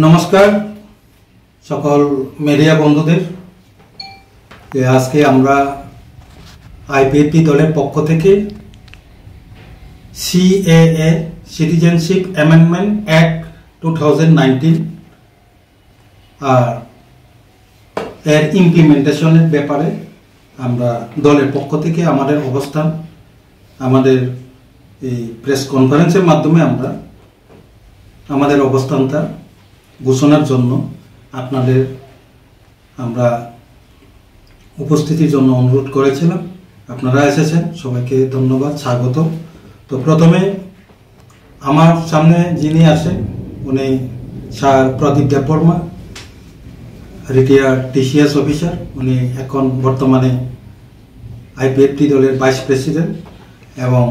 নমস্কার সকল মিডিয়া বন্ধুদের। আজকে আমরা আইপিএফটি দলের পক্ষ থেকে সিএএ সিটিজেনশিপ অ্যামেন্ডমেন্ট অ্যাক্ট 2019 আর এর ইমপ্লিমেন্টেশনের ব্যাপারে আমরা দলের পক্ষ থেকে আমাদের অবস্থান আমাদের এই প্রেস কনফারেন্সের মাধ্যমে আমরা আমাদের অবস্থানটা ঘোষণার জন্য আপনাদের আমরা উপস্থিতির জন্য অনুরোধ করেছিলাম। আপনারা এসেছেন, সবাইকে ধন্যবাদ, স্বাগত। তো প্রথমে আমার সামনে যিনি আসেন উনি স্যার প্রদীপ দেববর্মা, রিটায়ার্ড টিসিএস অফিসার। উনি এখন বর্তমানে আইপিএফটি দলের ভাইস প্রেসিডেন্ট এবং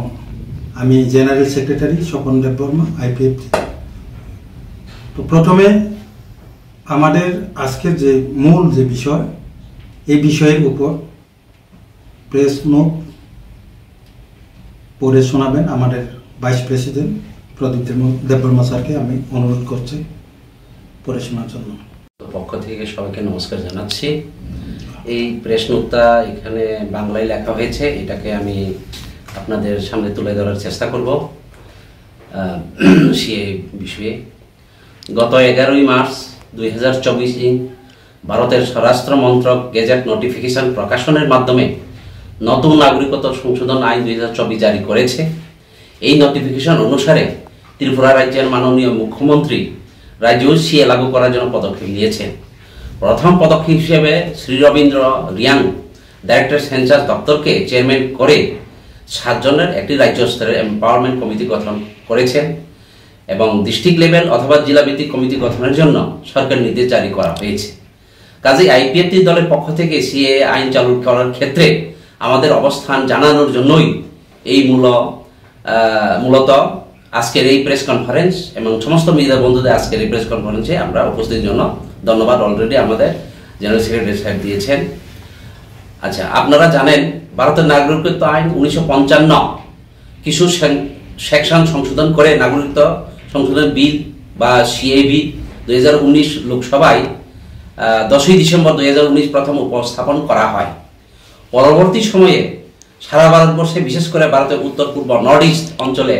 আমি general secretary Swapan Debbarma IPFT. তো প্রথমে আমাদের আজকের যে মূল যে বিষয়, এই বিষয়ের উপর প্রেস নোট পড়ে শোনাবেন আমাদের ভাইস প্রেসিডেন্ট প্রদীপ দেববর্মা স্যারকে আমি অনুরোধ করছি পড়ে শোনার জন্য। পক্ষ থেকে সবাইকে নমস্কার জানাচ্ছি। এই প্রেস নোটটা এখানে বাংলায় লেখা হয়েছে, এটাকে আমি আপনাদের সামনে তুলে ধরার চেষ্টা করব। সে বিষয়ে গত 11ই মার্চ 2024 ভারতের স্বরাষ্ট্র মন্ত্রক গেজেট নোটিফিকেশন প্রকাশনের মাধ্যমে নতুন নাগরিকত্ব সংশোধন আইন 2024 জারি করেছে। এই নোটিফিকেশন অনুসারে ত্রিপুরা রাজ্যের মাননীয় মুখ্যমন্ত্রী রাজ্যেও সিএ লাগু করার জন্য পদক্ষেপ নিয়েছেন। প্রথম পদক্ষেপ হিসেবে শ্রী রবীন্দ্র রিয়াং ডাইরেক্টর সেন্সাস দপ্তরকে চেয়ারম্যান করে 7 জনের একটি রাজ্য স্তরের এম্পাওয়ারমেন্ট কমিটি গঠন করেছেন এবং ডিস্ট্রিক্ট লেভেল অথবা জেলাভিত্তিক কমিটি গঠনের জন্য সরকার নির্দেশ জারি করা হয়েছে। কাজেই আইপিএফটি দলের পক্ষ থেকে সিএ আইন চালু করার ক্ষেত্রে আমাদের অবস্থান জানানোর জন্যই এই মূলত আজকের এই প্রেস কনফারেন্স এবং সমস্ত মিডিয়া বন্ধুদের আজকের এই প্রেস কনফারেন্সে আমরা উপস্থিতির জন্য ধন্যবাদ অলরেডি আমাদের জেনারেল সেক্রেটারি সাহেব দিয়েছেন। আচ্ছা, আপনারা জানেন ভারতের নাগরিকত্ব আইন 1955 কিছু সেকশন সংশোধন করে নাগরিকত্ব সংশোধন বিল বা সিএবি 2019 লোকসভায় 10ই ডিসেম্বর 2019 প্রথম উপস্থাপন করা হয়। পরবর্তী সময়ে সারা ভারতবর্ষে বিশেষ করে ভারতের উত্তর পূর্ব নর্থ ইস্ট অঞ্চলে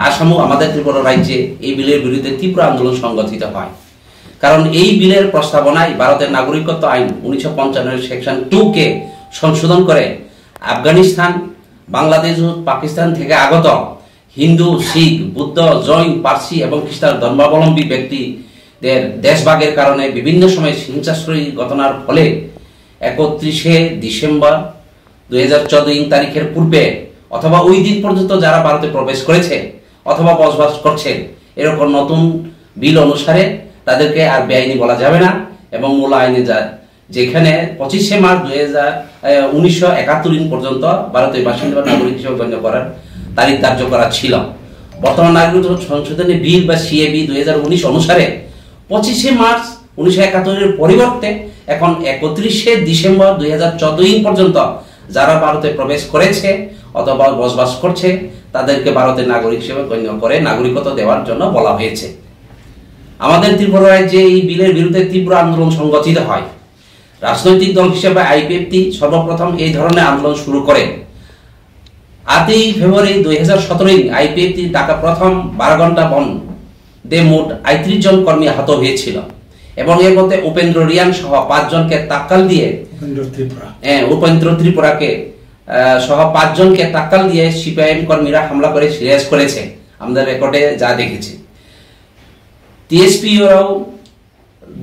আসামও আমাদের ত্রিপুরা রাজ্যে এই বিলের বিরুদ্ধে তীব্র আন্দোলন সংগঠিত হয়। কারণ এই বিলের প্রস্তাবনায় ভারতের নাগরিকত্ব আইন 1955 সেকশন 2 সংশোধন করে আফগানিস্তান, বাংলাদেশ ও পাকিস্তান থেকে আগত হিন্দু, শিখ, বুদ্ধ, জৈন, পার্সি এবং খ্রিস্টান ধর্মাবলম্বী ব্যক্তিদের দেশভাগের কারণে বিভিন্ন সময় হিংসাত্মক ঘটনার ফলে 31শে ডিসেম্বর 2014 তারিখের পূর্বে অথবা ওই দিন পর্যন্ত যারা ভারতে প্রবেশ করেছে অথবা বসবাস করছে, এরকম নতুন বিল অনুসারে তাদেরকে আর বেআইনি বলা যাবে না এবং মূল আইনে যেখানে 25শে মার্চ 1971 পর্যন্ত ভারতের বাসিন্দা নাগরিক হিসেবে গণ্য করার তারিখ ধার্য করা ছিল। বর্তমান নাগরিকত্ব সংশোধনী বিল বা সিএবি 2019 অনুসারে 25শে মার্চ 1971 পরিবর্তে এখন 31শে ডিসেম্বর 2014 পর্যন্ত যারা ভারতে প্রবেশ করেছে অথবা বসবাস করছে তাদেরকে ভারতের নাগরিক হিসেবে গণ্য করে নাগরিকত্ব দেওয়ার জন্য বলা হয়েছে। আমাদের ত্রিপুরা রাজ্যে এই বিলের বিরুদ্ধে তীব্র আন্দোলন সংগঠিত হয়। রাজনৈতিক দল হিসেবে আইপিএফটি সর্বপ্রথম এই ধরনের আন্দোলন শুরু করে। 8ই ফেব্রুয়ারি 2017 আইপিএফটি ডাকা প্রথম 12 ঘন্টা বন্ধে মোট 38 জন কর্মী আহত হয়েছিল এবং এর মধ্যে উপেন্দ্র রিয়াং সহ 5 জনকে তাক্কাল দিয়ে উপেন্দ্র ত্রিপুরাকে সহ 5 জনকে তাক্কাল দিয়ে সিপিআইএম কর্মীরা হামলা করে সিরিয়াস করেছে, আমাদের রেকর্ডে যা দেখেছি। টিএসপিওরাও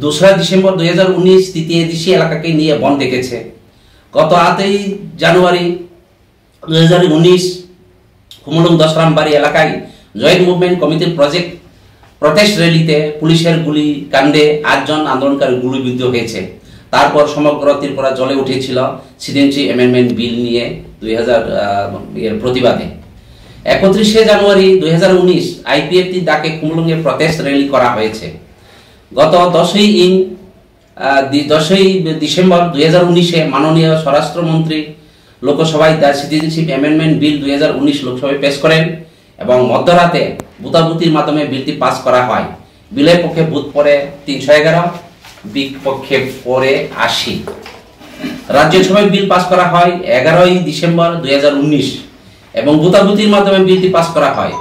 2রা ডিসেম্বর 2019 তৃতীয় এডিসি এলাকাকে নিয়ে বন্ধ ডেকেছে। গত 8ই জানুয়ারি 2019 কুমলুং দশরামবাড়ি এলাকায় জয়েন্ট মুভমেন্ট কমিটির প্রটেস্ট র্যালিতে পুলিশের গুলি কাণ্ডে 8 জন আন্দোলনকারী গুলিবিদ্ধ হয়েছে। তারপর সমগ্র ত্রিপুরা জ্বলে উঠেছিল সিটিজেনশিপ অ্যামেন্ডমেন্ট বিল নিয়ে 2000 এর প্রতিবাদে। 31শে জানুয়ারি 2019 আইপিএফটি ডাকে কুমলুঙে প্রটেস্ট র্যালি করা হয়েছে। গত 10ই ডিসেম্বর 2019 মাননীয় স্বরাষ্ট্রমন্ত্রী লোকসভায় দ্য সিটিজেনশিপ অ্যামেন্ডমেন্ট বিল 2019 লোকসভায় পেশ করেন এবং মধ্যরাতে ভোটাভুটির মাধ্যমে বিলটি পাস করা হয় বিলের পক্ষে বুথ পড়ে 311, বিপক্ষে পড়ে 80। রাজ্যসভায় বিল পাস করা হয় 11ই ডিসেম্বর 2019 এবং ভোটাভুটির মাধ্যমে বিলটি পাস করা হয়।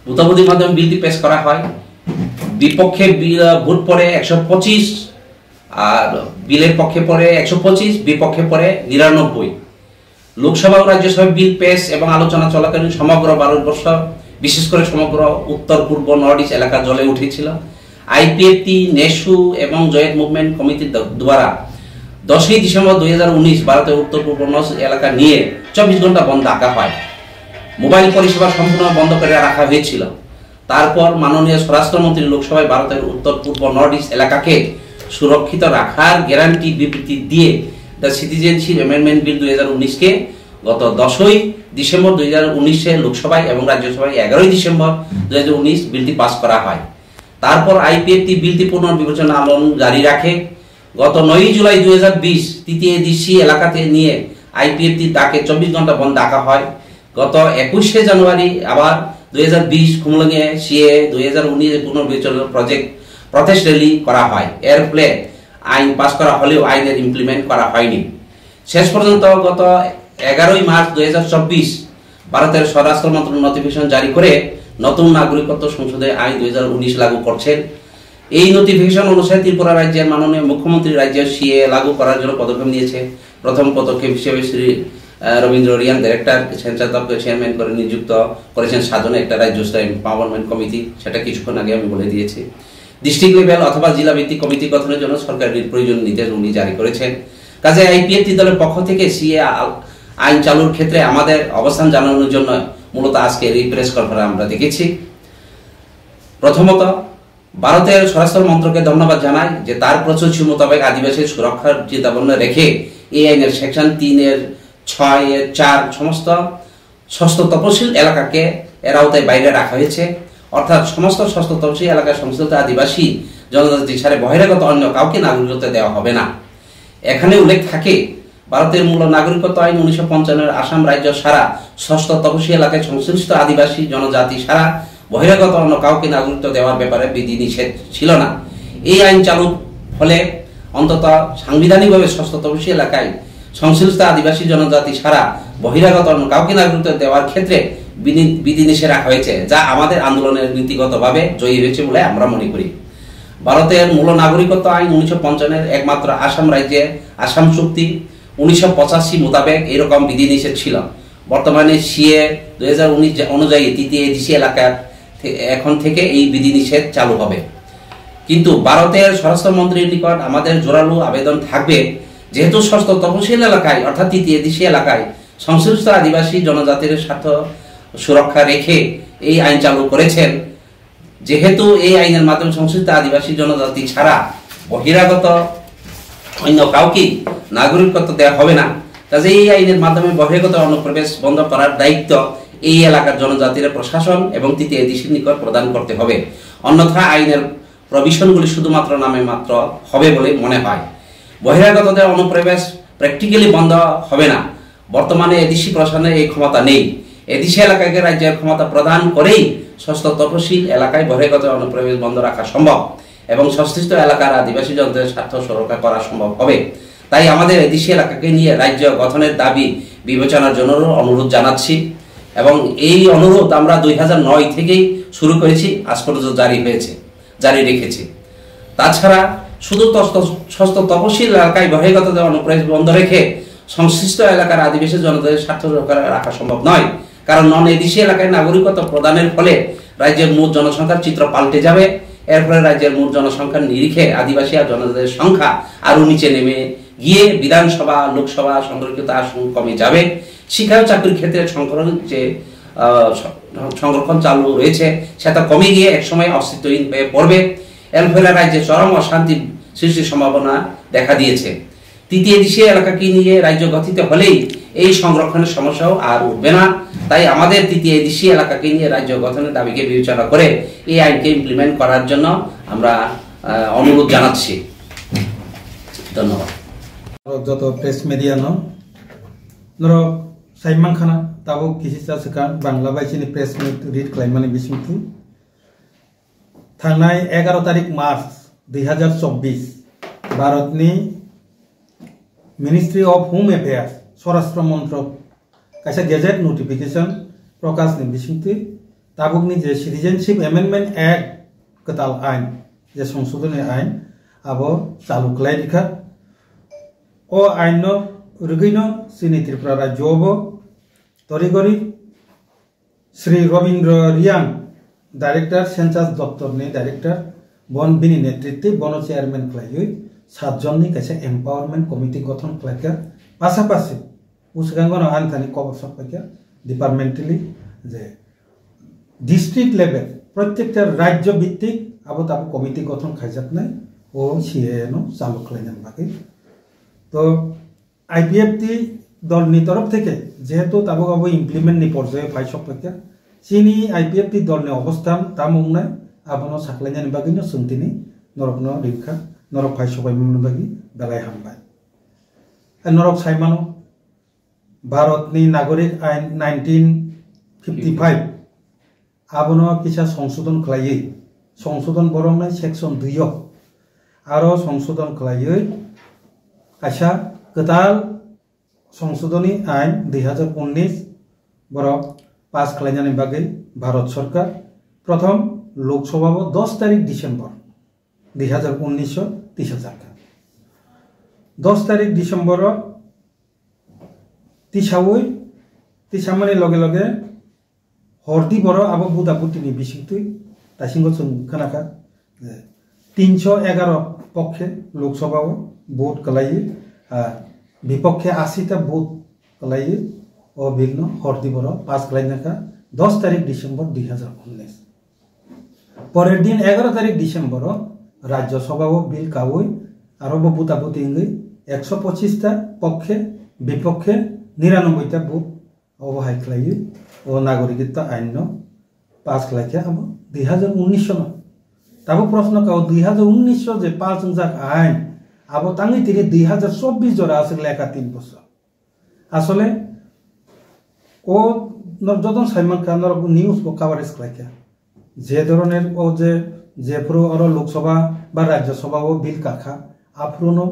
ভোটাভুটির মাধ্যমে বিলটি পেশ করা হয়। বিপক্ষে ভোট পড়ে 125 আর বিলের পক্ষে পড়ে 125, বিপক্ষে পড়ে 99। লোকসভা ও রাজ্যসভায় বিল পেশ এবং আলোচনা চলাকালীন সমগ্র ভারতবর্ষ, বিশেষ করে সমগ্র উত্তর পূর্ব নর্থ ইস্ট এলাকা জ্বলে উঠেছিল। আইপিএফটি, নেশু এবং জয়েন্ট মুভমেন্ট কমিটির দ্বারা 10ই ডিসেম্বর 2019 ভারতের উত্তর পূর্ব নর্থ এলাকা নিয়ে 24 ঘন্টা বন্ধ রাখা হয়। মোবাইল পরিষেবা সম্পূর্ণ বন্ধ করে রাখা হয়েছিল। তারপর মাননীয় স্বরাষ্ট্রমন্ত্রী লোকসভায় ভারতের উত্তর পূর্ব নর্থ ইস্ট এলাকাকে সুরক্ষিত রাখার গ্যারান্টি বিবৃতি দিয়ে দ্য সিটিজেনশিপ অ্যামেন্ডমেন্ট বিল 2019-কে গত 10ই ডিসেম্বর 2019-এ লোকসভায় এবং রাজ্যসভায় 11ই ডিসেম্বর 2019 বিলটি পাস করা হয়। তারপর আইপিএফটি বিলটি পুনর্বিবেচনা আমল জারি রাখে। গত 9ই জুলাই 2020 তৃতীয় ডিসি এলাকাতে নিয়ে আইপিএফটি তাকে 24 ঘন্টা বন্ধ রাখা হয়। গত 21শে জানুয়ারি আবার 2020 খুমলুঙে সিএ 2019 পুনর্বিবেচনা প্রটেস্ট র্যালি করা হয়। এর ফলে আইন পাস করা হলেও আইনের ইমপ্লিমেন্ট করা হয়নি। শেষ পর্যন্ত গত 11ই মার্চ 2024 ভারতের স্বরাষ্ট্র মন্ত্রণালয় নোটিফিকেশন জারি করে নতুন নাগরিকত্ব সংশোধনী আইন 2019 লাগু করছেন। এই নোটিফিকেশন অনুসারে ত্রিপুরা রাজ্যের মাননীয় মুখ্যমন্ত্রী রাজ্যের সিএ লাগু করার জন্য পদক্ষেপ নিয়েছে। প্রথম পদক্ষেপ হিসেবে শ্রী রবীন্দ্র রিয়ান ডাইরেক্টর সেন্ট্রাল দপ্তরের চেয়ারম্যান করে নিযুক্ত করেছেন সাধনে একটা রাজ্য স্তরের এম্পাওয়ারমেন্ট কমিটি, সেটা কিছুক্ষণ আগে আমি বলে দিয়েছি। ডিস্ট্রিক্ট লেভেল অথবা জেলা ভিত্তিক কমিটি গঠনের জন্য সরকারের প্রয়োজনীয় নির্দেশ উনি জারি করেছেন। কাজে আইপিএফটি দলের পক্ষ থেকে সিএ আইন চালুর ক্ষেত্রে আমাদের অবস্থান জানানোর জন্য মূলত আজকে এই প্রেস কনফারেন্স আমরা দেখেছি। প্রথমত ভারতের স্বরাষ্ট্র মন্ত্রকে ধন্যবাদ জানাই যে তার প্রচুর মোতাবেক আদিবাসী সুরক্ষার চিন্তাভাবনা রেখে এই আইনের সেকশন 3-এর 6-এর 4 সমস্ত ষষ্ঠ তপশিল এলাকাকে এর আওতায় বাইরে রাখা হয়েছে। অর্থাৎ সমস্ত ষষ্ঠ তপশিল এলাকার সংশ্লিষ্ট আদিবাসী জনজাতি ছাড়া বহিরাগত অন্য কাউকে নাগরিকত্ব দেওয়া হবে না। এখানে উল্লেখ থাকে ভারতের মূল নাগরিকত্ব আইন 1955-এর আসাম রাজ্য সারা ষষ্ঠ তপশিল এলাকায় সংশ্লিষ্ট আদিবাসী জনজাতি সারা বহিরাগত অন্য কাউকে নাগরিকত্ব দেওয়ার ব্যাপারে বিধিনিষেধ ছিল না। এই আইন চালুর ফলে অন্তত সাংবিধানিকভাবে ষষ্ঠ তপশিল এলাকায় সংশ্লিষ্ট আদিবাসী জনজাতি ছাড়া বহিরাগত অন্য কাউকে নাগরিকত্ব দেওয়ার ক্ষেত্রে বিধিনিষেধ রাখা হয়েছে, যা আমাদের আন্দোলনের নীতিগতভাবে জয়ী হয়েছে বলে আমরা মনে করি। ভারতের মূল নাগরিকত্ব আইন 1955-এর একমাত্র আসাম রাজ্যে আসাম চুক্তি 1985 মোতাবেক এরকম বিধিনিষেধ ছিল। বর্তমানে সিএ 2019 অনুযায়ী তৃতীয় ডিসি এলাকা এখন থেকে এই বিধিনিষেধ চালু হবে। কিন্তু ভারতের স্বরাষ্ট্রমন্ত্রীর নিকট আমাদের জোরালো আবেদন থাকবে, যেহেতু ষষ্ঠ তপশিল এলাকায় অর্থাৎ তৃতীয় ডিসি এলাকায় সংশ্লিষ্ট আদিবাসী জনজাতির স্বার্থ সুরক্ষা রেখে এই আইন চালু করেছেন, যেহেতু এই আইনের মাধ্যমে সংশ্লিষ্ট আদিবাসী জনজাতি ছাড়া বহিরাগত অন্য কাউকে নাগরিকত্ব দেওয়া হবে না, কাজে এই আইনের মাধ্যমে বহিরাগত অনুপ্রবেশ বন্ধ করার দায়িত্ব এই এলাকার জনজাতির প্রশাসন এবং তৃতীয় ডিসির নিকট প্রদান করতে হবে। অন্যথা আইনের প্রভিশনগুলি শুধুমাত্র নামে মাত্র হবে বলে মনে হয়। বহিরাগতদের অনুপ্রবেশ প্র্যাকটিক্যালি বন্ধ হবে না। বর্তমানে এডিসি প্রশাসনের এই ক্ষমতা নেই। এডিসি এলাকাকে রাজ্যের ক্ষমতা প্রদান করেই ষষ্ঠ তপশিল এলাকায় বহিরাগত অনুপ্রবেশ বন্ধ রাখা সম্ভব এবং সংশ্লিষ্ট এলাকার আদিবাসী জনতার স্বার্থ সুরক্ষা করা সম্ভব হবে। তাই আমাদের এডিসি এলাকাকে নিয়ে রাজ্য গঠনের দাবি বিবেচনার জন্য অনুরোধ জানাচ্ছি এবং এই অনুরোধ আমরা 2009 থেকেই শুরু করেছি, আজ পর্যন্ত জারি রেখেছি। তাছাড়া শুধু ষষ্ঠ তপশিল এলাকায় বহিরাগত অনুপ্রবেশ বন্ধ রেখে সংশ্লিষ্ট এলাকার আদিবাসী জনতাদের স্বার্থ রাখা সম্ভব নয়, কারণ নন এডিসি এলাকায় নাগরিকত্ব প্রদানের ফলে রাজ্যের মোট জনসংখ্যার চিত্র পাল্টে যাবে। এর ফলে রাজ্যের মোট জনসংখ্যার নিরিখে আদিবাসী আর জনজাতির সংখ্যা আরো নিচে নেমে গিয়ে বিধানসভা লোকসভা সংরক্ষিত আসন কমে যাবে। শিক্ষা ও চাকরির ক্ষেত্রে সংরক্ষণ চালু রয়েছে, সেটা কমে গিয়ে একসময় অস্তিত্বহীন হয়ে পড়বে। এর ফলে রাজ্যে চরম অশান্তি সৃষ্টির সম্ভাবনা দেখা দিয়েছে। তৃতীয় ডিসি এলাকাকে নিয়ে রাজ্য গঠিত হলেই এই সংরক্ষণের সমস্যাও আর উঠবে না। তাই আমাদের তৃতীয় ডিসি এলাকাকে নিয়ে রাজ্য গঠনের দাবিকে বিবেচনা করে এই আইনকে ইমপ্লিমেন্ট করার জন্য আমরা অনুরোধ জানাচ্ছি। ধন্যবাদ। যত প্রেস মিডিয়া নর সাইমান খানা তাবো किसी सासेकान बांग्ला बाइसिनि प्रेस मिट रिड खालामनानै बिसिमथि थांनाय 11 तारिख मार्च 2024 भारतनि मिनिस्ट्री ऑफ होम अफेयर्स स्वराष्ट्र मंत्रक कायसा गेजेट नोटिफिकेशन प्रकाशनि बिसिमथि ताबुकनि जे सिटिजेनशिप एमेंडमेंट एक्ट कताल आइन जे संशोधन आइन आबो चालू खालायदिखा ओ आइन रुगैनो सिनि त्रिपुरा राज्योआवबो तरिगरी श्री रवीन्द्र रियां डायरेक्टर सेंसास दफ्तरनि डायरेक्टर बन बिनि नेतृत्वे बन चेयरमैन खालायै 7 जननि कायसे एम्पावरमेंट कमिटी गठन खालायखा पासापासि उसिगांगनो आनथानि खबर सफायखा डिपार्टमेंटली जे डिस्ट्रिक्ट लेवल प्रत्येकटा राज्य भित्तिक आबो ताबो कमिटी गठन खायजाकनाय ओ सीएनो चालू खालायनायनि बागै तो आईपीएफटी दलनि तरफ থেকে যেহেতু তাবো আবো ইমপ্লিমেন্টনি পর্যায়ে ফাই সফাইখা চিনি आईपीएफटी दलनि अवस्थान तामुंनाय आबनो साख्लायनायनि बागैनो सोंथिनि नरकनो रिखा नरक फाइ सफायमोननि बागै बेलाय हामबाय नरक साइमानो भारतनि नागरिक आइन 1955 आबनो किसा संशोधन खालायै संशोधन बरंनाय सेक्शन 2 आरो संशोधन खालायै आशा कताल संशोधनी आइन 2019 बरक पास खालायनायनि बागै भारत सरकार प्रथम लोकसभा 10 तारिख डिसेम्बर 2019 तिसाजाखा 10 तारिख डिसेम्बर तिसामनि लगे लगे हरदि बर आबो बुदाबुतिनि बिसिंथि दासिमबो जों खोनाखा 311 पक्षे लोकसभा भोट खालायो विपक्षे 80टा भोट खालायो और बिल हरदि बर पास खालायनाखा 10 तारिख डिसेम्बर 2019 परेर दिन 11 तारिख डिसेम्बर राज्यसभा बिल कावै आरो बुदाबुति 125टा पक्षे विपक्षे 99टा भोट अबहाय खालायो और नागरिकता आइन पास खालायखा अब 2019 ताबो प्रश्न काव 2019 जे पास जाक आइन अब तांगै तिरि 2024 जरा आसले एका 3 बছর আসলে ও নরজদন সাইমান খান নিউজ को कवरेज खालायखा जे धरনের ও যে পুরো আর লোকসভা বা রাজ্যসভা ও বিল কাখা আফরুনো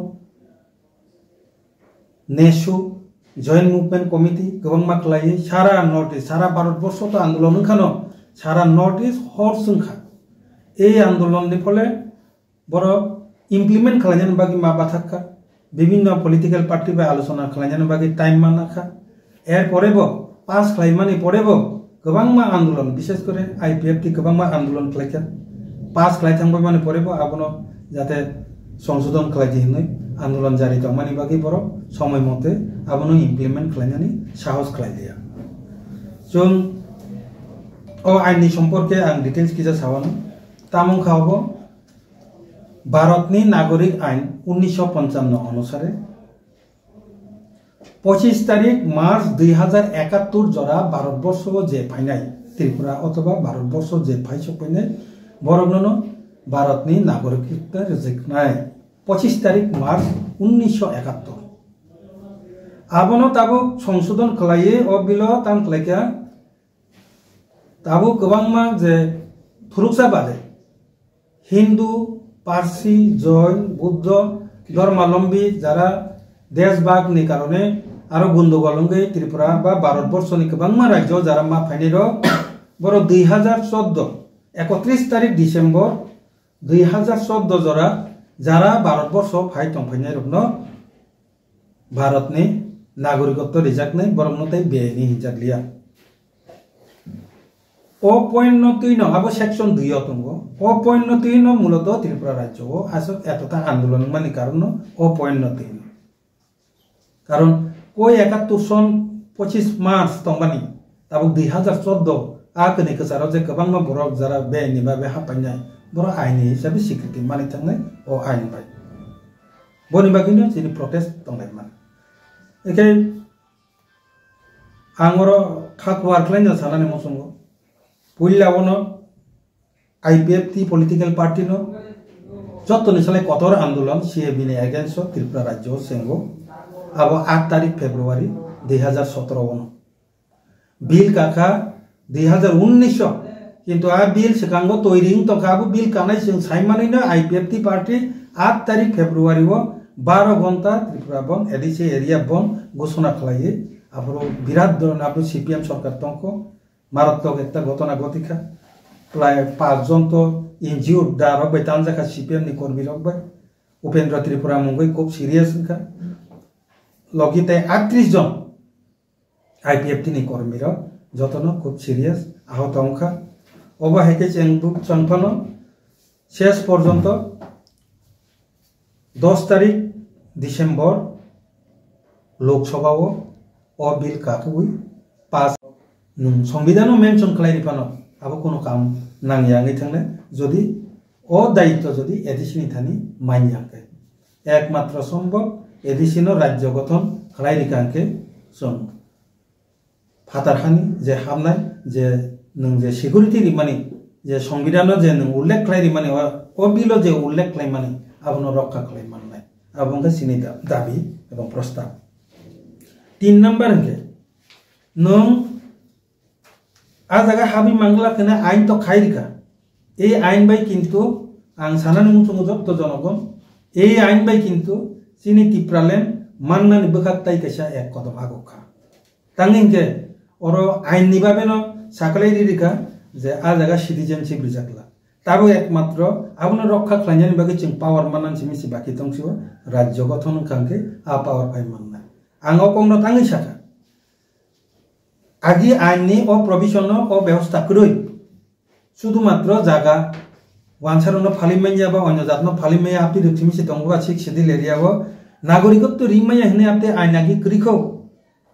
नेशु जॉइंट मुभमेंट कमिटी गोबां मा खालायो सारा नर्थ इस्ट सारा भारतबर्ष तो आंदोलन ओंखानो सारा नर्थ इस्ट हर सोंखा এই আন্দোলনের ফলে বড় इमप्लिमेंट खालायनायनि बागै मा बाथाखा विभिन्न पलिटिकल पार्टी बा आलोचना खालायनायनि बागै टाइम मानाखा एर परेबो पास खालायमानि परेबो गोबां मा आंदोलन विशेष करे आईपीएफटी गोबां मा आंदोलन खालायखा पास खालायथांबाय माने परेबो आबनो जाते संशोधन खालायदि होननाय आंदोलन जारि दंमानि बागै बर समय मते आबनो इमप्लिमेंट खालायनानै साहस खालायलिया जों ओ आइननि सम्पर्के आं डिटेल्स किजा सावानो तामुं खावबो भारतनि नागरिक आइन 1955 अनुसारे 25 तारिख मार्च 2071 जरा भारतबर्ष जे फाइनाय त्रिपुरा अथवा भारतबर्ष जे फाइ सफैनाय बरगनो भारतनि नागरिकता रिजेक्टनाय 25 तारिख मार्च 1971 आबनो ताबो संशोधन खालायो अ बिलो ताम खालायखा ताबो गोबां मा जे फुरुकसा बादे हिंदू पारसी जैन बुद्ध धर्मावलम्बी जरा देशभागनि कारणे आरो गंदगलंगै त्रिपुरा बा भारतबर्षनि गोबां मा राज्य जरा मा फाइनेरो बर 2014 31 तारिख डिसेम्बर 2014 जरा जरा भारतबर्ष फाइ तंफायनाय रखनो भारतनि नागरिकत्व रिजेक्टनाय बरंनोथाय बेनि हिंजाकलिया अपयन्नतीन अब सेक्शन 2 तंगो अपयन्नतीन मूलत त्रिपुरा राज्य आसो एतटा आंदोलन मानि कारण अपयन्नतीन कारण कोई 71 सन 25 मार्च तंबानी तब 2014 आकनि कसार जे गोबां मा बरक जरा बेनि बाबे हापायनाय बर आइनि हिसाबै स्वीकृति मानि थांनाय अ आइन बाय बनि बागिनो जिनि प्रोटेस्ट तंनाय मान एके आंगर खाकवार क्लाइन सानानि मसंगो पुइलावनो आईपीएफटी पॉलिटिकल पार्टी नो जत्तनि साले कठोर आंदोलन सीएबी ने अगेंस्ट त्रिपुरा राज्य सेंगो abo 8 tarik Februari 2017 bill kaka 2019 কিন্তু আ বিল সেকাঙ্গ তৈরিং তো কাবু বিল কানাই जों সাইমানি না IPFT পার্টি 8 তারিখ ফেব্রুয়ারি 12 ঘন্টা ত্রিপুরা বন এডিসি এরিয়া বন ঘোষণা খালাইয়ে আবরো বিরাট ধরনের আবরো সিপিএম সরকার তঙ্ক মারাত্মক একটা ঘটনা ঘটিকা প্রায় 5 জন তো ইনজিউর্ড দা রকবাই তানজাকা সিপিএম নি কর্মী রকবাই উপেন্দ্র ত্রিপুরা মুঙ্গই খুব সিরিয়াস কা লগিতে 38 জন IPFT নি কর্মী রক যতন খুব সিরিয়াস আহত অংখা অবহেকে চংফানো শেষ পর্যন্ত 10 তারিখ ডিসেম্বর লোকসভাও ও বিল কাকুই পাস সংবিধানও মেনশন খালাইরিপানো আবো কোনো কাম নাংয়াঙै থাকলে যদি ও দায়িত্ব যদি এডিসিনি থানি মাইয়াকে একমাত্র সম্ভব এডিসিনো রাজ্য গঠন খালাইরিকাকে সং ফাতারখানি যে হামনাই যে नों जे सिकिउरिटी रिमानी जे संविधान जे नों उल्लेख खालाय रिमानी ओ बिल जे उल्लेख खालाय मानी आबनो रक्षा खालाय माननाय आबंगा सिनि दाबी एवं प्रस्ताव 3 नंबर के नों आ जागा हाबि मांगला कने आइन तो खायरिका ए आइन बाय किन्तु आं सानानि मुंसुंग जत्त जनगण ए आइन बाय किन्तु सिनि टिप्रालेन माननानि बोखाक्ताय कैसा एक कदम आगोखा तांगिंके ओरो आइन निबाबेनो साकलाई रिका जे आ जागा सिटिजेनशिप रिजाकला ताबो एकमात्र आबनो रक्षा खालायनायनि बागै जों पावर माननानसि मिसि बाकी दंसिबो राज्य गठन खांके आ पावर फाय माननाय आङो कमनो थाङै साखा आगि आइननि अ प्रोविजन अ व्यवस्था क्रय शुधुमात्र जागा वानसारनो फालिमाइया बा अन्य जातनो फालिमाइया आपि रथिमिसि दंगवा सिक सिदिल एरियाबो नागरिकत्व रिमाइया हने आपते आइनागि क्रिखौ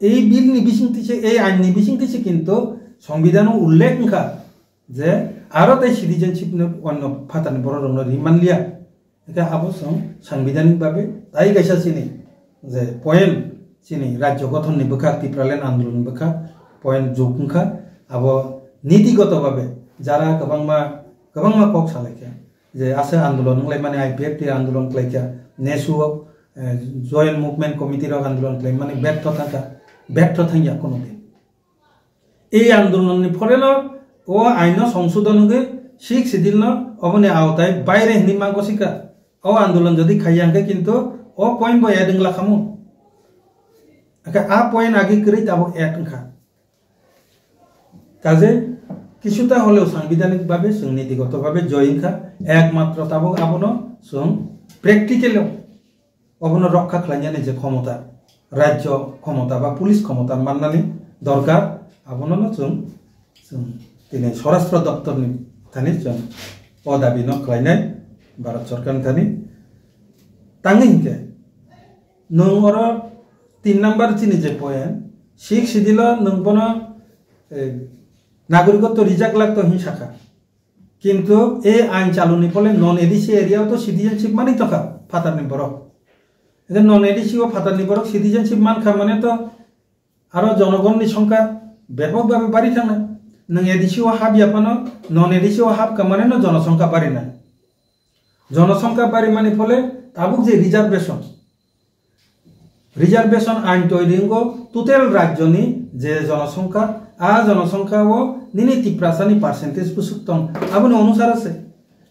এই বিল নি বিসিংতিছে এই আইন নি বিসিংতিছে কিন্তু সংবিধান উল্লেখ খা যে আরো তাই সিটিজেনশিপ অন্য ফাতানি বড় রং রিমান লিয়া এটা আবশ্যক সাংবিধানিক ভাবে তাই গাইসা চিনি যে পয়েন্ট চিনি রাজ্য গঠন নি বখা টিপ্রালেন আন্দোলন বখা পয়েন্ট জুকখা আব নীতিগতভাবে যারা গবাংমা কক সালাইকা যে আছে আন্দোলন লাই মানে IPFT আন্দোলন ক্লাইকা নেসু জয়েন্ট মুভমেন্ট কমিটির আন্দোলন ক্লাই মানে ব্যর্থ থাইয়া কোনোদিন এই আন্দোলনের ফলে ও আইন সংশোধনকে শিখ সিদিল অবনে আওতায় বাইরে হিনিমা গসিকা ও আন্দোলন যদি খাইয়াঙ্কে কিন্তু ও পয়েন্ট বয়া দিংলা খামু আ পয়েন্ট আগে করে তাবো একখা কাজে কিছুটা হলেও সাংবিধানিক ভাবে নীতিগত ভাবে জয়িখা একমাত্র তাবো আবনো সং প্র্যাকটিক্যালেও অবনো রক্ষা খাইয়ানে যে ক্ষমতা রাজ্য ক্ষমতা বা পুলিশ ক্ষমতা মাননানি দরকার আবনো जों दिनै स्वराष्ट्र दप्तरनि थानि जों दाबि न खालायनाय भारत सरकार थानि ताङै हिंके नों और 3 नम्बर चिनि जे पॉइंट शिख सिदिल नों बनो नागरिकत्व रिजाक लागतो हिंसाखा किन्तु ए आइन चालुनि फले नन एडिसि एरियाव तो सिटिजेनशिप मानि तका फातारनि बरक एदे नन एडिसि ओ फातारनि बरक सिटिजेनशिप मानखा माने तो आरो जनगणनि संख्या ব্যাপকভাবে বাড়ি থাকনা নং এডিসিও হাব ইয়াপানো নন এডিসিও হাব কামানে ন জনসংখ্যা বাড়ি না জনসংখ্যা বাড়ি মানে ফলে তাবুক যে রিজার্ভেশন আইন তৈরিঙ্গ টোটাল রাজ্যনি যে জনসংখ্যা আ জনসংখ্যা ও নিনি তিপ্রাসানি পার্সেন্টেজ পুসুক্তং আবুন অনুসার আছে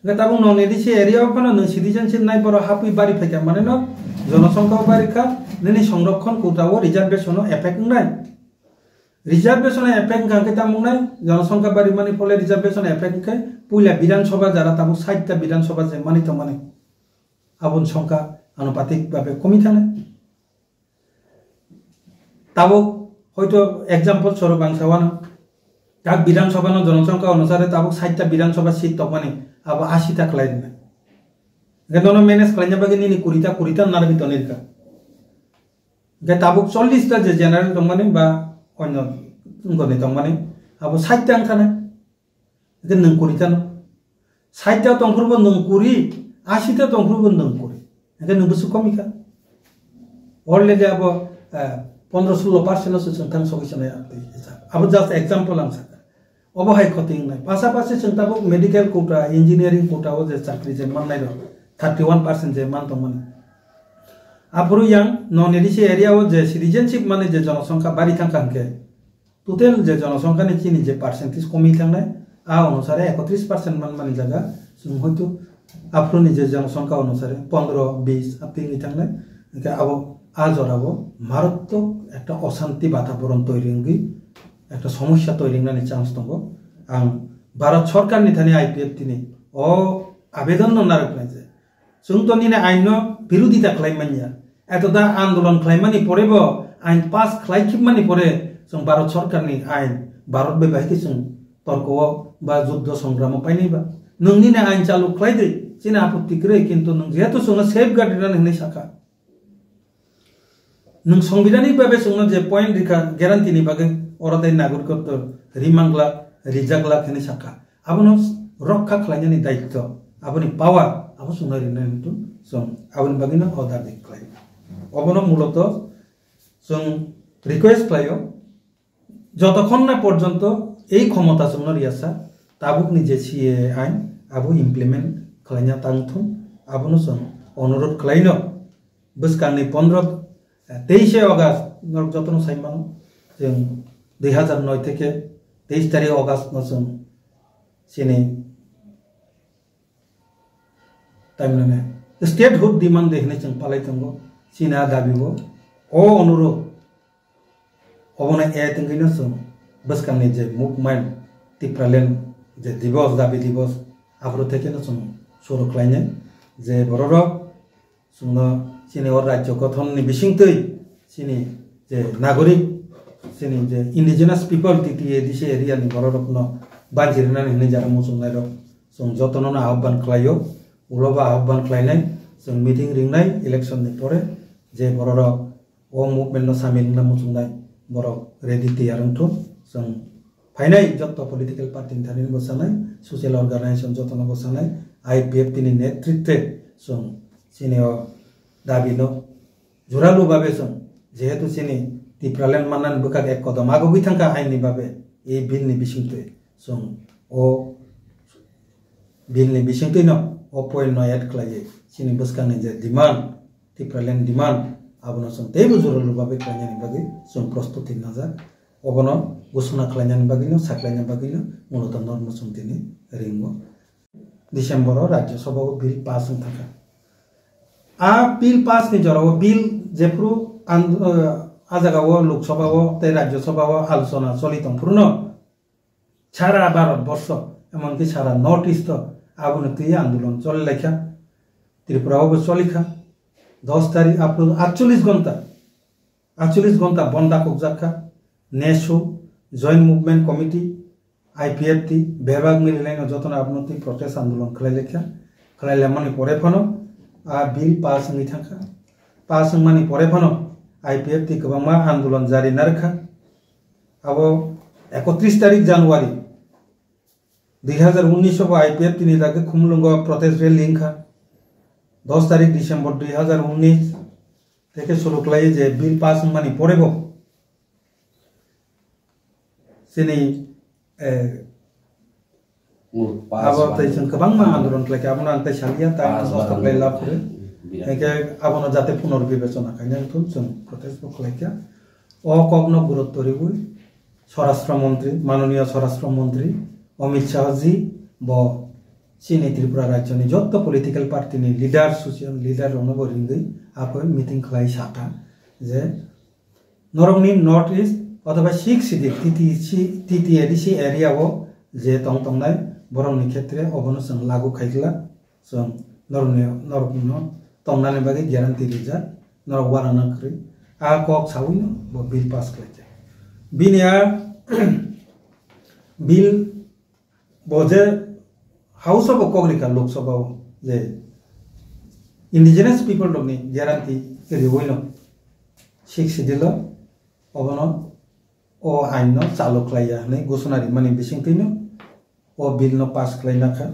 তাবুক নন এডিসি এরিয়াও পানো নং সিটিজেনশিপ নাই বড় হাপি বাড়ি ফেকা মানে ন জনসংখ্যা বাড়িখা নিনি সংরক্ষণ কোটাও রিজার্ভেশন এফেক্ট নাই रिजार्वेशन एफेक्ट गांके तामुंगनाय जनसंख्या बारी माने फले रिजार्वेशन एफेक्ट के पुइला विधानसभा जारा ताबु 60टा विधानसभा जे माने तो माने आबुन संख्या आनुपातिक भाबे कमी थाने ताबु হয়তো एग्जांपल स्वरूप आं सावानो ता विधानसभा न जनसंख्या अनुसार ताबु 60टा विधानसभा सीट तो माने अब 80 टा खालायना गेदनो मैनेज खालायना बागे निनि 20 टा नारबि तनिरका गे ताबु 40 टा जे जनरल तो माने बा अन्य गने तो माने अब 60 टा थाने जे नों कुरितानो 60 टा तंखुरबो नों कुरि 80 टा तंखुरबो नों कुरि एके नों बसु कमिका अलरेडी अब 15-16% से संथान सकिसने अब जस्ट एग्जांपल आं साका अबहाय खतिं नाय पासापासि संताबो मेडिकल कोटा इंजिनियरिंग कोटा ओ जे चाकरि जे माननाय 31% जे मान तो माने Apuru yang non edisi area o je citizenship mane je জনসংখ্যা বাড়ি থাকাকে টোটাল যে জনসংখ্যা নি চিনি যে পার্সেন্টেজ কমি থাকলে আ অনুসারে 31% মানে জায়গা जों হয়তো আফ্রোনি যে জনসংখ্যা অনুসারে 15-20 আপনি থাকলে আবো আজরাবো মারাত্মক একটা অশান্তি বাতাবরণ তৈরি হঙ্গি একটা সমস্যা তৈরি নানি চান্স দङ आं भारत सरकारनि थानि आईपीएफ तिनि ओ आवेदन नारकनाय जे जों तो निने आइन बिरोधिता खालाममानिया एत दा आन्दोलन खालाममानि परेबो आइन पास खालामखिबमानि परे जों भारत सरकारनि आइन भारत बेबायदि जों तर्कआव बा युद्ध संग्राम पाइनैबा नोंनिने आइन चालु खालामदै जोंना आपत्ति गैया किन्तु नों जेहेतु जोंनो सेफगार्ड होननानै साखा नों संविधानिक भाबे जोंनो जे पॉइंट रिखा ग्यारान्टिनि बागै अरादाय नागरिकत्व रिमांगला रिजागला खेने साखा आबनो रक्षा खालामनायनि दायित्व आबनि पावार आबो जोंनो रिनाय हितु जों आबनि बागैनो अर्डार दिख्लाय अबनो मूলত जों रिक्वेस्ट खालायो যতক্ষণ না পর্যন্ত এই ক্ষমতা जोंनो रियासा ताबुकनि जे सीए आइन आबो इमप्लिमेंट खालामना तांथुन आबनो जों अनुरोध खालायनो बोसोरनि 23 अगस्त जतन साइमान जों 2009 থেকে 23 तारिख अगस्त जों सिनि टाइम ने स्टेटहुड डिमांड देखने जों पालायथंगो सिना दाबिगो ओ अनुरोध अबने ए तंगिनो जों बोसोरनि जे मुभमेंट टिप्रालेन जे दिवस दाबि दिवस आफरो थेकेनो जों शुरू खालायनाय जे बरर जोंनो सिनि राज्य गठननि बिसिंतै सिनि जे नागरिक सिनि जे इंडिजिनास पीपल टीटीए दिसे एरिया नि बररकनो बाजिरनानै होनाय जारा मुसुंनाय र जों जतननो आह्वान खालायो उलबा आह्वान खालायनाय जों मिटिं रिंनाय इलेक्शन नि परे जे बररक ओ मुभमेंट नो सामिल ना मुसुंनाय बरक रेडी तैयारंथु जों फाइनाय जत पॉलिटिकल पार्टी नि थानि बसानाय सोशल अर्गानाइजेशन जतन बसानाय आईपीएफ नि नेतृत्वे जों सिनियो दाबिनो जुरालु भाबे जों जेहेतु सिनि टिप्रालेन माननानै बोखाग एक कदम आगुबै थांखा आइननि भाबे ए बिलनि बिसिंतै जों ओ बिलनि बिसिंतैनो ओ पॉइंट नो एड खालायो सिनि बोसकानि जे डिमांड टिप्रालेन डिमांड आबनो जों तेबो जुरालु भाबे खालायनायनि बागै जों प्रस्तुति नाजा अबनो घोषणा खालायनायनि बागैनो साख्लायनायनि बागैनो मूलत नर्म समितिनि रिंगो डिसेम्बराव राज्य सभायाव बिल पास थाखा आ बिल पास नि जराव बिल जेफ्रु आजागाव लोकसभाव ते राज्यसभाव आलोचना चलितं पूर्ण सारा भारतवर्ष एमनकि सारा नॉर्थ ईस्ट आबनति आंदोलन चले लेखा त्रिपुराव चलिखा 10 तारिख आपलो 48 घंटा बंदा कबजाखा नेशु जॉइंट मूवमेंट कमिटी आईपीएफटी बेबाग मिलायनो जतन आपनति प्रोटेस्ट आंदोलन खलाय लेखा खलायले माने परे फनो आ बिल पास नि थाखा पास माने परे फनो आईपीएफ ती गोबां आंदोलन जारी नारखा अब 31 तारिख जानुवारी 2019 को आईपीएफ तिनि लागे खुमलुंग प्रोटेस्ट रैली लिंखा 10 तारिख डिसेम्बर 2019 থেকে শুরু খালায় যে বিল পাস মানি পড়েব सिनि आबो तैसन गोबां आंदोलन खालाय आबनो आंताय सालिया ता नष्ट खालाय लाभ करे एके आबनो जाते पुनर्विवेचना खायनो जों प्रोटेस्ट खालायखा अ कग्न गुरुत्व रिबुय स्वराष्ट्र मंत्री माननीय स्वराष्ट्र मंत्री अमित शाह जी ब सिनि त्रिपुरा राज्यनि जत्त पॉलिटिकल पार्टीनि लीडर सोशल लीडर रनबो रिंगै आपो मीटिंग खालाय साथा जे नरमनि नॉर्थ ईस्ट अथवा 6 सिटी टीटीएडीसी एरियाव जे तंगतंगनाय बरंनि क्षेत्रे अबनो जों लागू खायला जों नरमनो तंगनानै बागै ग्यारान्टि रिजा नरक वाराना खरै आ कक साविनो ब बिल पास खायजे बिनिया बिल बजे हाउस ऑफ कग्रिका लोकसभा जे इंडिजिनस पीपल दंनि ग्यारान्टि रिवइनो 6 सिटील अबनो ओ आइन चालू खालाया नै घोषणारि माने बिसिंतैनो ओ बिल न पास खालायनाखा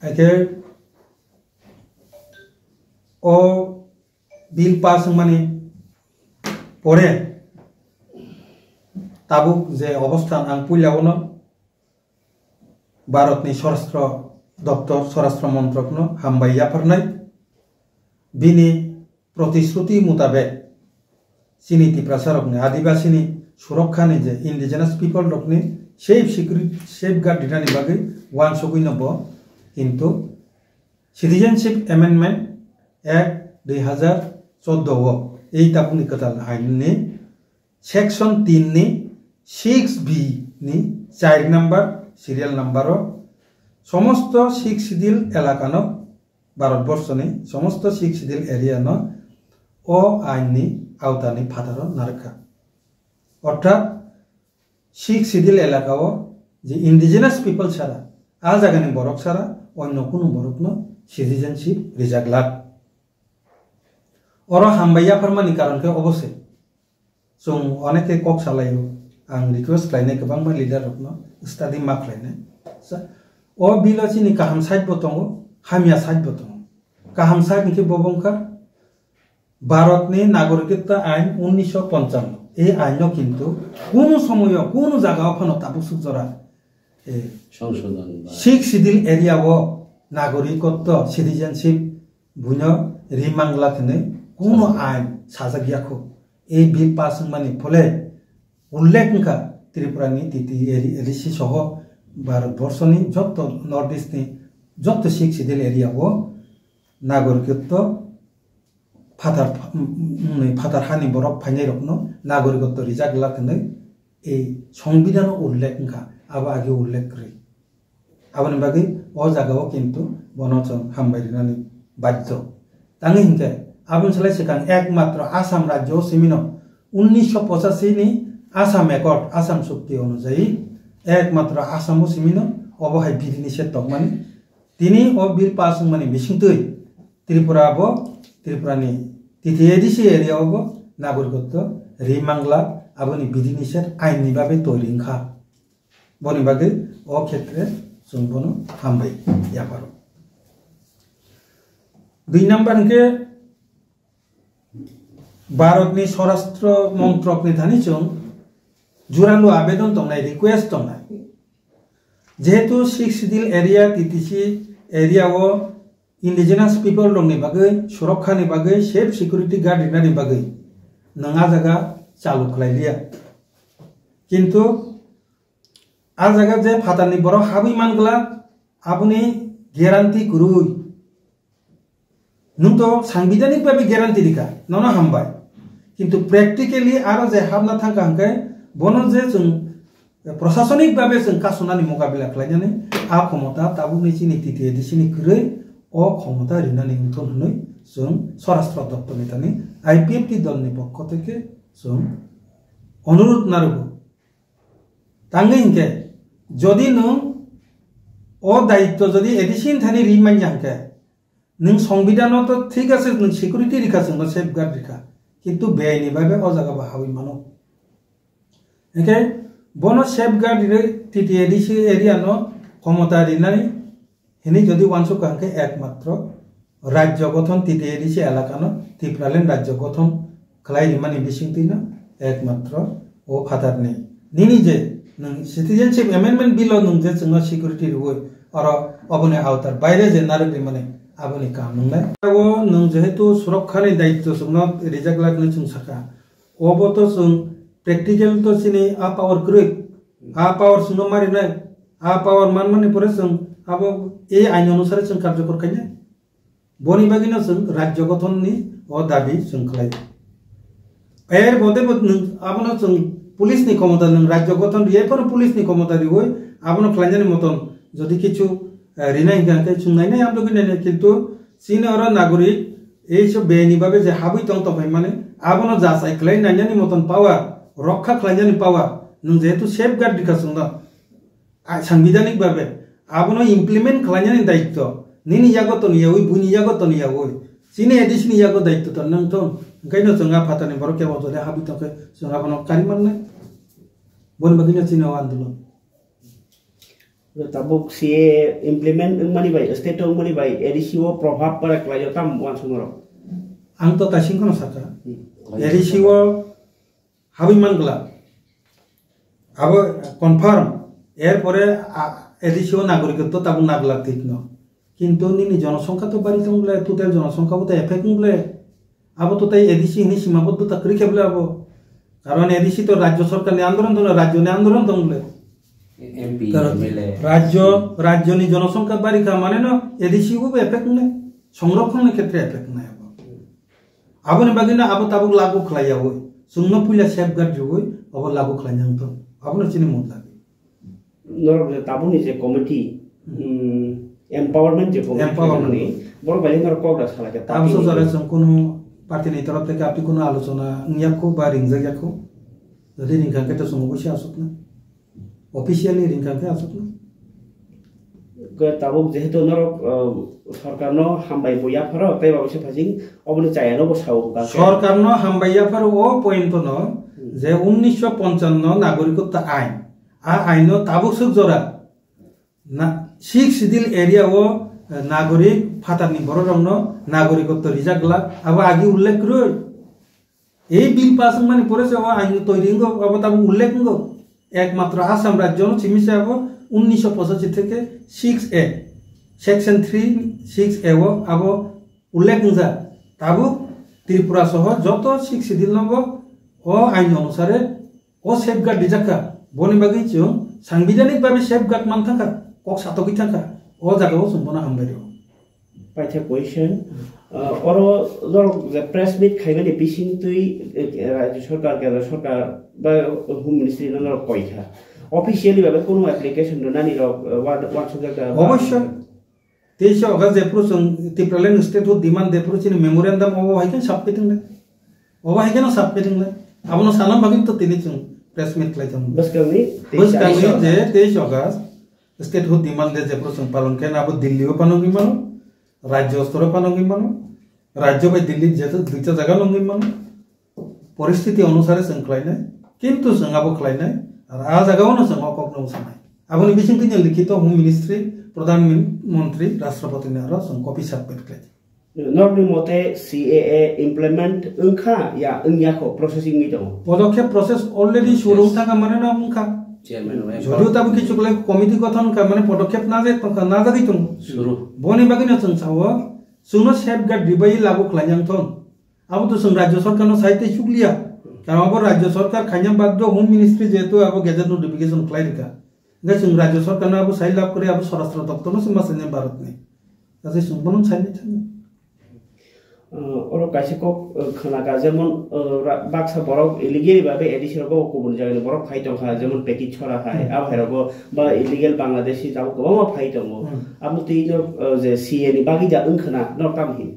एके ओ बिल पास माने परे ताबुक जे अवस्थान आं पुइलावनो भारतनि स्वराष्ट्र दप्तर स्वराष्ट्र मन्त्रकनो हामबाय याफोरनाय bini प्रतिश्रुति मुताबिक sini ti prasarok ni adivasi ni surokha ni je indigenous people rok ni safeguard dinani bagai 199 কিন্তু citizenship amendment act 2014 এই তাপুনি কথা আইন ni section 3 ni 6b ni 4 number serial number সমস্ত শিখ শিডিউল এলাকানো ভারতবর্ষ ni সমস্ত শিখ শিডিউল এরিয়া no ও আইনি আওতানি ফাদারো নারকা অর্থাৎ শিখ schedule এলাকাও যে ইন্ডিজিনাস পিপল ছাড়া আ জায়গানি বরক ছাড়া অন্য কোনো বরক ন সিটিজেনশিপ রিজাগলাত অর হামবাইয়া ফরমানি কারণকে অবশ্যই जों অনেকে কক সালাইও आं रिक्वेस्ट खालायनाय गोबां लिडार रकनो स्टाडि मा खालायनाय ओ बिलचिनि काहाम साइड बतंग हामिया साइड बतंग काहाम साइड निके बबंका भारतनि नागरिकत्व आईन 1955 এই আইন কিন্তু কোন সময় কোন জায়গাও ফনো তাবুসুক জরা সংশোধন শিখ শিডিউল এরিয়াও নাগরিকত্ব সিটিজেনশিপ বুনো রিমাংলা থনে কোন আইন সাজাগিয়াখো এই বিল পাস মানে ফলে উল্লেখনকা ত্রিপুরানি তিতি এরিসি সহ ভারতবর্ষনি যত নর্থ ইস্টনি যত শিখ শিডিউল এরিয়াও নাগরিকত্ব ফাতার হানি বরফ ফাইনাই রকনো নাগরিকত্ব রিজার্ভ লাখনে এই সংবিধান উল্লেখনকা আবা আগে উল্লেখ করে আবার বাকি ও জায়গাও কিন্তু বনচন হামবাইরিনানি বাধ্য তাঙ্গে হিংকে আবুন সালাই সেখান একমাত্র আসাম রাজ্য সিমিন 1985 নি আসাম একট আসাম চুক্তি অনুযায়ী একমাত্র আসাম সিমিন অবহাই বিধি নিষেধ তকমানি তিনি ও বিল পাস মানে মিসিংতৈ ত্রিপুরানি তিথিয়েদিসি এরিয়াও নাগরিকত্ব রিমাংলা আবনি বিধি নিষেধ আইননি ভাবে তৈরি খা বনি বাগে ও ক্ষেত্রে जों বনো হামবাই ইয়াপারো 2 নাম্বার কে भारतनि स्वराष्ट्र मंत्रकनि थानि जों जुरालु आवेदन तंनाय रिक्वेस्ट तंनाय जेहेतु सिक्स शिडिउल एरिया टीटीसी एरियाओ इंडिजिनास पीपल दंनि बागै सुरक्षानि बागै सेफ सिक्युरिटी गार्ड दिनानि बागै नङा जागा चालु खालायलिया किन्तु आ जागा जे फातानि बर हाबि मानगला आबुनि ग्यारान्टी गुरुय नुं तो सांबिधानिक भाबे ग्यारान्टी दिखा ननो हामबाय किन्तु प्रेक्टिकली आरो जे हाबना थांका हांके बनो जे जों प्रशासनिक भाबे जों कासुनानि मुकाबिला खालायनानै आ क्षमता ताबुनि चिनि तिथि एदिसिनि ख्रै अ क्षमता रिनानि उन्थन हनै जों स्वराष्ट्र दप्तरनि थानि आईपीएफटी दलनि पक्ष থেকে जों अनुरोध नारगो तांगे हिंके जदि नों अ दायित्व जदि एदिसिन थानि रिमाइन्या हांके नों संविधान तो ठीक আছে नों सिक्युरिटी रिखा जों सेफगार्ड रिखा किन्तु बेआइनि भाबे अ जागा बाहाबि मानो एके बनो सेफगार्ड रे टीटीएडीसी एरिया नो क्षमता रिनानि हेनि जदि वानसो कांके एकमात्र राज्य गठन टीटीएडीसी एलाका नो ত্রিপুরাল্যান্ড राज्य गठन खलाय रिमानि बिसिंतिना एकमात्र ओ फादारनि निनि जे नों सिटीजनशिप अमेंडमेंट बिल नों जे जों सिक्युरिटी रिवो और अबने आवतार बायरे जे नारगि माने आबुनि काम नंनाय वो नों जेहेतु सुरक्षानि दायित्व जोंनो रिजार्भ लाखनो जों साका अबो तो जों प्रेक्टिकल तो सिनि आ पावर ग्रुप आ पावर जोंनो मारिनाय आ पावर मानमानि परे जों आबो ए आइन अनुसार जों कार्यकर खायनाय बनि बागिनो जों राज्य गठननि अ दाबि जों खालाय एर बदे नों आबनो जों पुलिसनि क्षमता नों राज्य गठन रियेफोर पुलिसनि क्षमता रिवय आबनो खालायनायनि मतन जदि किछु रिनाय गांके सुनायनाय आम लोगने किन्तु चीन और नागरिक এই সব বেনি ভাবে যে হাবি তং তফাই মানে আবনো যাচাই খালাই নাইনানি মতন পাওয়া রক্ষা খালাইনানি পাওয়া নং যেহেতু সেফগার্ড দিকাছং না সাংবিধানিক ভাবে আবনো ইমপ্লিমেন্ট খালাইনানি দায়িত্ব নিনি ইয়াগত নিয়া ওই বুনি ইয়াগত নিয়া ওই চীনে এদিসনি ইয়াগো দায়িত্ব তো নং তো গাইনো জঙ্গা ফাতানি বড় কেবা জলে হাবি তকে জঙ্গা বনো কারিমান নাই বন বাগিনা চীন আন্দোলন tabuk si implement mani bai state mani bai edisiwo प्रभाव पर klayo tam wan sumoro ang to tasing kono saka edisiwo habi mangla abo confirm er pore edisiwo nagorik to tabung nagla tikno কিন্তু নিনি জনসংখ্যা তো বাড়ি থাকলে total জনসংখ্যা তো effect বলে আবো তো তাই এডিসি হিনি সীমাবদ্ধতা করে খেবলে আবো কারণ এডিসি তো রাজ্য সরকার নিয়ে আন্দোলন তো রাজ্য নিয়ে আন্দোলন তো বলে এমপি রাজ্য নি জনসংখ্যা বাড়ি খা মানে না এডিসি হবে এফেক্ট নেই সংরক্ষণের ক্ষেত্রে এফেক্ট নাই আবো আবো নি বাকি না আবো তাবুক লাগু খাই যাবো সুন্ন পুইলা সেফগার্ড জুবই আবো লাগু খাই যাবো আবো না চিনি মত লাগে তাবুনি যে কমিটি এম্পাওয়ারমেন্ট যে কমিটি বড় বাইরে নর কোটা সালাকে তাবসো যারা কোন পার্টির তরফ থেকে আপনি কোনো আলোচনা নিয়াকো বা রিংজাকো যদি রিংখাকে তো সমবসে আসুক না অফিসিয়ালি রিংখাকে আসুক না তাবুক যেহেতু নর সরকার ন হামবাই বইয়া ফার তাই বাবসে ফাজিং অবনি চায়ানো বসাও সরকার ন হামবাইয়া ফার ও পয়েন্ট ন যে 1955 নাগরিকত্ব আইন আইন তাবুক সুক জরা না শিখ সিদিল এরিয়া ও নাগরিক ফাতারনি বড় রং নাগরিকত্ব রিজাগলা আবার আগে উল্লেখ করে এই বিল পাস মানে পড়েছে আইন তৈরি আবার তার উল্লেখ একমাত্র আসাম রাজ্য চিমিছে আবার 1985 থেকে 6A সেকশন 3 6A আবার উল্লেখ যা তাবু ত্রিপুরা সহ যত শিখ সিদিল নব ও আইন অনুসারে ও সেফগার্ড রিজাকা বনি বাকি চং সাংবিধানিকভাবে সেফগার্ড মান থাকা কক সাতকি থাকা ও জায়গাও সম্পূর্ণ হামবাইও পাইছে কোয়েশ্চন অর যে প্রেস মিট খাইবানি বিসিং তুই রাজ্য সরকার কেন্দ্র সরকার বা হোম মিনিস্ট্রি নর কইখা অফিশিয়ালি ভাবে কোনো অ্যাপ্লিকেশন নানি ওয়ান সাবজেক্ট অবশ্য 23 অগস্ট যে প্রসং ত্রিপুরাল্যান্ড স্টেট হু ডিমান্ড দে প্রচিন মেমোরেন্ডাম ও হাইকেন সাবমিটিং না ও হাইকেন সাবমিটিং না আপন সানাম ভাগিন তো তিনি চুন প্রেস মিট লাইতাম বস কামি যে 23 অগস্ট স্টেট হু ডিমান্ড দে যে প্রসং পালন কেন আব দিল্লিও পানঙ্গি মানো রাজ্য স্তরে পানঙ্গি মানো রাজ্য বাই দিল্লি যেতে দুইটা জায়গা লঙ্গি মানো পরিস্থিতি অনুসারে সংক্লাই নাই কিন্তু সঙ্গাবো খলাই নাই আর আ জায়গাও না সঙ্গ কক নৌসা নাই আপনি বিশিং তিনি লিখিত হোম মিনিস্ট্রি প্রধানমন্ত্রী রাষ্ট্রপতি নেওয়ার কপি সাবমিট করে নর্মালি মতে সিএএ ইমপ্লিমেন্ট উনখা ইয়া উনিয়াকো প্রসেসিং নি দং পদক্ষেপ প্রসেস অলরেডি শুরু থাকা মানে না উনখা চেয়ারম্যান যদিও তাবো কিছু কলে কমিটি গঠন কা মানে পদক্ষেপ না যায় তখন না যাবি তুমি শুরু বনি বাকি না চাও সুনো সেফগার্ড দিবাই লাগু খলাইয়াং থন আবো তো সং রাজ্য সরকার নো সাইতে চুকলিয়া কারণ আবো রাজ্য সরকার খাইয়াম বাদ হোম মিনিস্ট্রি যেহেতু আবো গেজেট নোটিফিকেশন খলাই রেখা গেছুং রাজ্য সরকার না আবো সাইল লাভ করে আবো স্বরাষ্ট্র দপ্তর নো সিমাসনে ভারত নেই তাতে সম্পূর্ণ সাইল নেই ওর কাছে কক খানাকা যেমন বাক্সা বরক ইলিগেল ভাবে এডিশনগো কোবন জায়গায় বরক ফাইটং হয় যেমন প্যাকেজ ছড়া হয় আবহাইরগো বা ইলিগেল বাংলাদেশি যাও গোবাং ফাইটং আপনি তিজর যে সিএনি বাকি যা উনখনা নরতামহি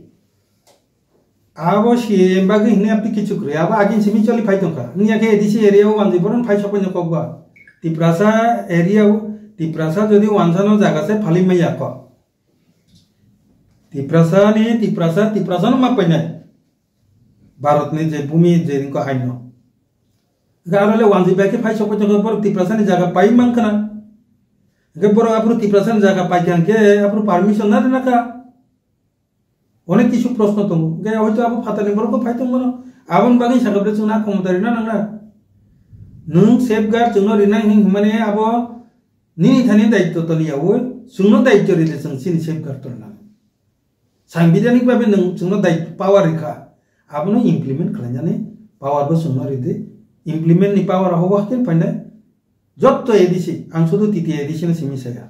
আবো সিএ বাকি হিনে আপনি কিছু করে আবো আগিন সিমি চলি ফাইটং কা নিয়াকে এডিসি এরিয়াও ওয়ানজি বরন ফাই সপন কগবা টিপ্রাসা এরিয়াও টিপ্রাসা যদি ওয়ানজানো জায়গাছে ফালি মাইয়া ক টিপ্রাসা मा पैना भारत ने जे भूमि जे इनको आइनो गारले वांजी बाके फाइ सपो जगह पर टिप्रासा ने जगह पाइ मांखना गे बरो आपरु टिप्रासा ने जगह पाइ के आपरु परमिशन ना देना का অনেক কিছু প্রশ্ন তো গে হয়তো আপু ফাতানি বরকো ফাইতো মনো আবন বাগি সাগবরে চুনা ক্ষমতারি না নাংরা নং সেফগার্ড চুনো রিনা হিং মানে আবো নিনি থানি দায়িত্ব তো নিয়াও সুনো দায়িত্ব রিলে जों सिन सेफगार्ड তো না সাংবিধানিক ভাবে जोंनो दायित्व पावर रेखा आपनो इमप्लिमेंट खालामनानै पावर बो जोंनो रिदि इमप्लिमेंट नि पावर होबो हाकेन फाइना जत्तो एडिसि आं शुधु तिति एडिसि नि सिमिसाया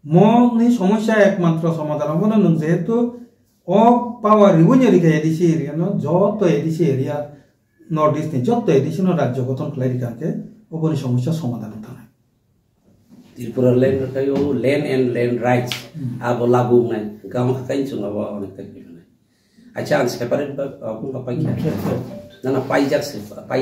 मनि समस्या एकमात्र समाधान हबो नों जेहेतु ओ पावर रिवन्यू रेखा एडिसि एरिया न जत्तो एडिसि एरिया नॉर्थ ईस्ट नि जत्तो एडिसि न राज्य गठन खालाय रिखाके ओबनि समस्या समाधान थानाय त्रिपुरा लैंड कायो लैंड एंड लैंड राइट्स आबो लागू नाय गाम काइन सुंगाबो अनेक तकलीफ नाय अच्छा आं सेपारेट आपन का पाइ ना पाइ जाकसे पाइ